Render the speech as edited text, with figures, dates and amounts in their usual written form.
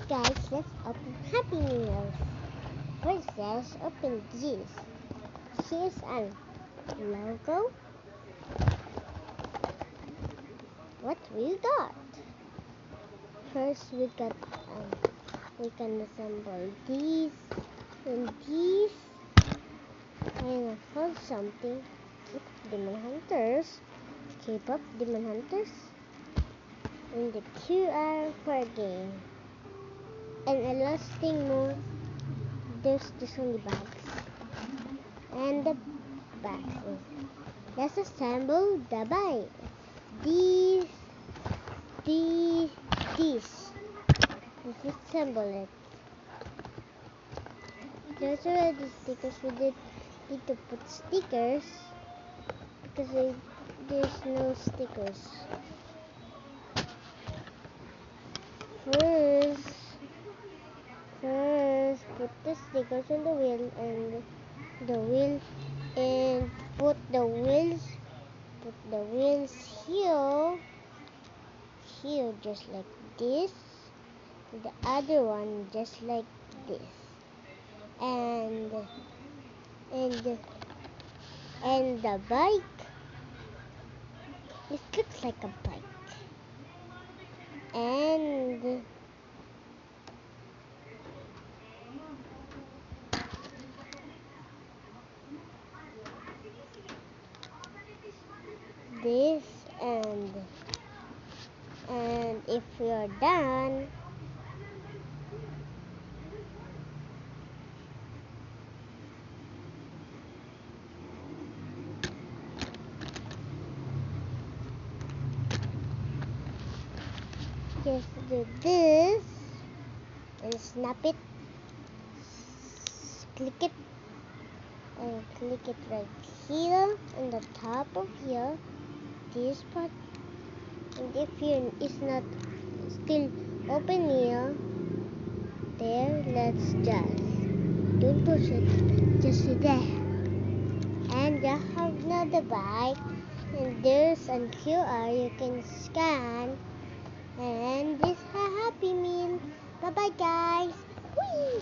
Guys, let's open Happy Meals. First, let's open this. Here's a logo. What we got? First, we can assemble these and these. I found something. Demon Hunters, K-pop Demon Hunters, and the QR for a game. And a last thing more, there's this on the bags. And the bags. Let's assemble the bike. These. Let's assemble it. There's already stickers. We did need to put stickers because there's no stickers. First, put the stickers on the wheel and put the wheels here just like this. The other one just like this. And the bike. It looks like a bike. And this and if we are done, just do this and snap it, click it right here on the top of here, this part. And if it's not still open here, there, let's just don't push it, just there. And you have another bike, and there's a QR you can scan, and this is a Happy Meal. Bye bye guys. Whee!